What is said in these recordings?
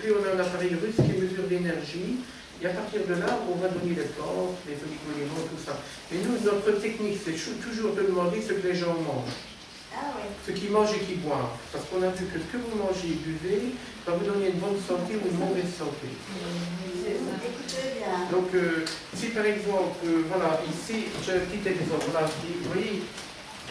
puis on a un appareil russe qui mesure l'énergie. Et à partir de là, on va donner les plantes, les oligo-éléments, tout ça. Mais nous, notre technique, c'est toujours de demander ce que les gens mangent. Ah ouais. Ce qu'ils mangent et qu'ils boivent. Parce qu'on a vu que ce que vous mangez et buvez va vous donner une bonne santé ou une mauvaise santé. Écoutez bien. Donc, si par exemple, voilà, ici, j'ai un petit exemple. Là, vous voyez,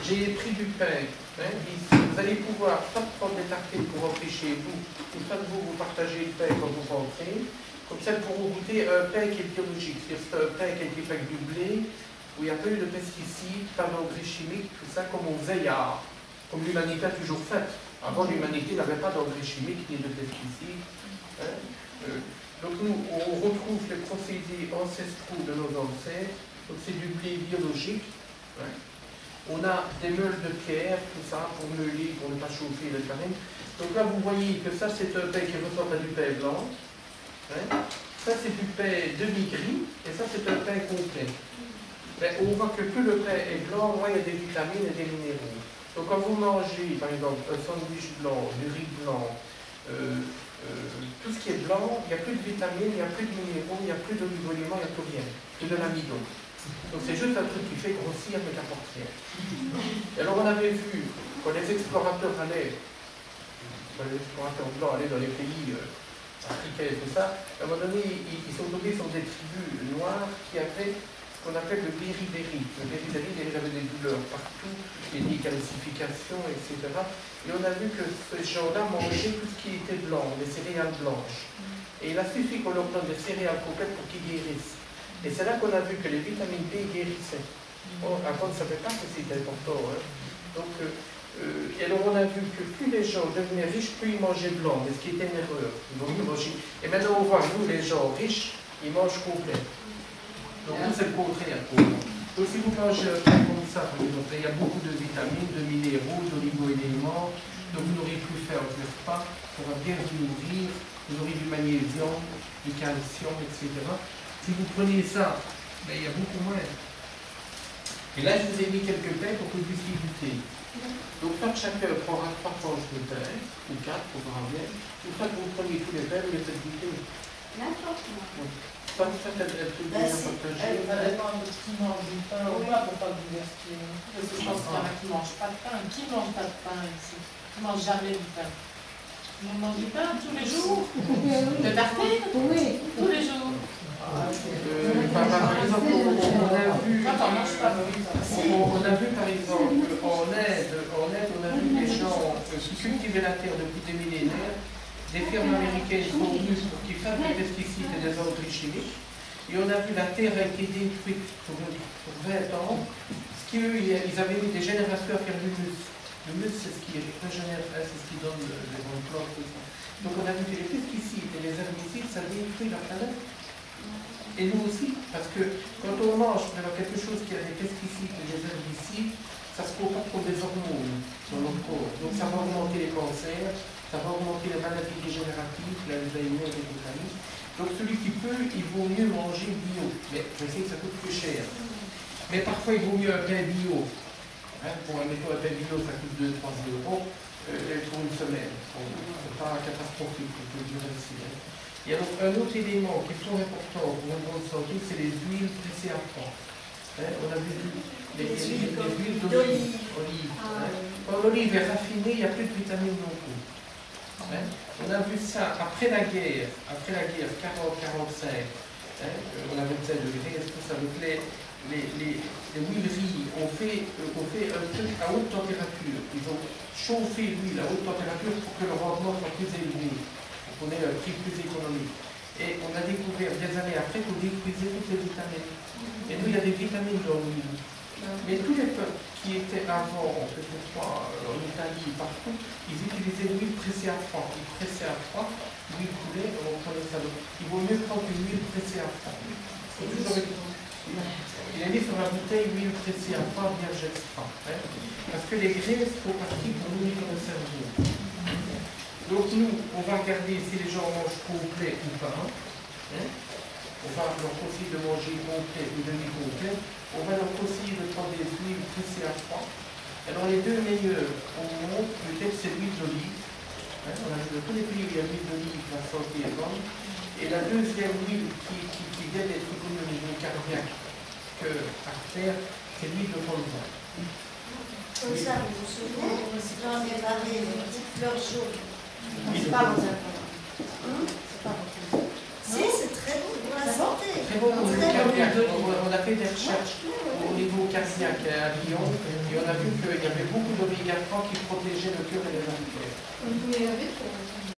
j'ai pris du pain. Hein, ici, vous allez pouvoir soit prendre des tartines pour rentrer chez vous, ou soit vous partagez le pain quand vous rentrez. Comme ça, pour vous goûter un pain qui est biologique. C'est un pain qui a été fait avec du blé, où il n'y a pas eu de pesticides, pas d'engrais chimiques, tout ça, comme on faisait comme l'humanité a toujours fait. Avant, l'humanité n'avait pas d'engrais chimiques ni de pesticides. Hein. Donc nous, on retrouve les procédés ancestraux de nos ancêtres. Donc c'est du blé biologique. Hein. On a des meules de pierre, tout ça, pour meuler, pour ne pas chauffer le farine. Donc là, vous voyez que ça, c'est un pain qui ressemble à du pain blanc. Hein. Ça, c'est du pain demi-gris, et ça, c'est un pain complet. Mais on voit que plus le pain est blanc, moins il y a des vitamines et des minéraux. Donc quand vous mangez, par exemple, un sandwich blanc, du riz blanc, tout ce qui est blanc, il n'y a plus de vitamines, il n'y a plus de minéraux, il n'y a plus d'oligo-éléments, il n'y a plus rien. Que de l'amidon. Donc c'est juste un truc qui fait grossir mais qui n'apporte rien. Et alors on avait vu, quand les explorateurs blancs allaient dans les pays africains et tout ça, à un moment donné, ils sont tombés sur des tribus noires qui avaient ce qu'on appelle le beriberi. Le beriberi, ils avaient des douleurs partout, des calcifications, etc. Et on a vu que ces gens-là mangeaient tout ce qui était blanc, des céréales blanches. Et il a suffi qu'on leur donne des céréales complètes pour qu'ils guérissent. Et c'est là qu'on a vu que les vitamines B guérissaient. Avant, on ne savait pas que c'était important. Hein. Donc, et alors on a vu que plus les gens devenaient riches, plus ils mangeaient blanc, mais ce qui était une erreur. Et maintenant on voit, nous les gens riches, ils mangent complet. Donc nous c'est le contraire. Donc si vous mangez un pain comme ça, il y a beaucoup de vitamines, de minéraux, d'oligo-éléments, donc vous n'aurez plus faim, n'est-ce pas, pour bien vous nourrir, vous aurez du magnésium, du calcium, etc. Si vous prenez ça, ben, il y a beaucoup moins. Et là, je vous ai mis quelques pains pour que vous puissiez goûter. Donc, chacun prendra 3 tranches de pain, ou 4 pour voir bien. Une fois que vous preniez tous les pains, vous les faites goûter. N'importe quoi. Ça, elle peut bien partager. Ça dépend de qui mange du pain ou pas pour pas bouleverser. Parce que je pense qu'il y en a qui ne mangent pas de pain. Qui ne mange pas de pain ici? Qui ne mange jamais du pain? Vous mangez du pain tous les jours? De tartines? Oui. Tous les jours. Par exemple, on a vu par exemple en Inde, on a vu des gens qui cultivaient la terre depuis des millénaires, des firmes américaines sont venues pour qu'ils fassent des pesticides et des engrais chimiques, et on a vu la terre a été détruite pour 20 ans, ce qui eux, ils avaient mis des générations à faire du humus. Le humus, c'est ce qui régénère, c'est ce qui donne les bonnes plantes, tout ça. Donc on a vu que les pesticides et les herbicides, ça détruit la planète. Et nous aussi, parce que quand on mange quelque chose qui a des pesticides et des herbicides, ça se comporte comme des hormones dans notre corps. Donc ça va augmenter les cancers, ça va augmenter les maladies dégénératives, l'Alzheimer et compagnie. Donc celui qui peut, il vaut mieux manger bio. Mais je sais que ça coûte plus cher. Mais parfois il vaut mieux un pain bio. Hein, pour un pain bio, ça coûte 2-3 euros pour une semaine. C'est pas catastrophique, on peut dire ainsi. Hein. Et alors, un autre élément qui est très important pour une bonne santé, c'est les huiles pressées à froid. Hein, on a vu les huiles d'olive. Quand l'olive est raffinée, il n'y a plus de vitamines non plus. Hein, on a vu ça après la guerre 40-45. Hein, on avait fait de graisse, tout ça. Donc les huileries ont fait un truc à haute température. Ils ont chauffé l'huile à haute température pour que le rendement soit plus élevé. On ait un prix plus économique. Et on a découvert des années après qu'on détruisait toutes les vitamines. Et nous, il y a des vitamines dans l'huile. Mais tous les peuples qui étaient avant, quelquefois en Italie, partout, ils utilisaient l'huile pressée à froid. Ils pressaient à froid, l'huile coulait, on prenait ça. Il vaut mieux prendre une huile pressée à froid. Il a mis sur la bouteille huile pressée à froid vierge extra. Hein, parce que les graisses font partie pour nourrir le cerveau. Donc nous, on va regarder si les gens mangent complet ou pas. Hein. On va leur conseiller de manger complet ou demi-complet. On va leur conseiller de prendre des huiles pressées à froid. Alors les deux meilleurs au monde, peut-être c'est l'huile d'olive. On a vu de tous les pays où il y a l'huile d'olive, la santé est bonne. Et la deuxième huile qui vient d'être connue au niveau cardiaque que artère, c'est l'huile de colza. Comme ça, vous vous souvenez, j'en ai parlé, une petite fleur jaune. C'est pas rosé. C'est pas rosé. Si, c'est très bon pour la santé. Très bon au niveau cardiaque. On a fait des recherches au niveau cardiaque à Lyon et on a vu qu'il y avait beaucoup d'oméga 3 qui protégeaient le cœur et les artères.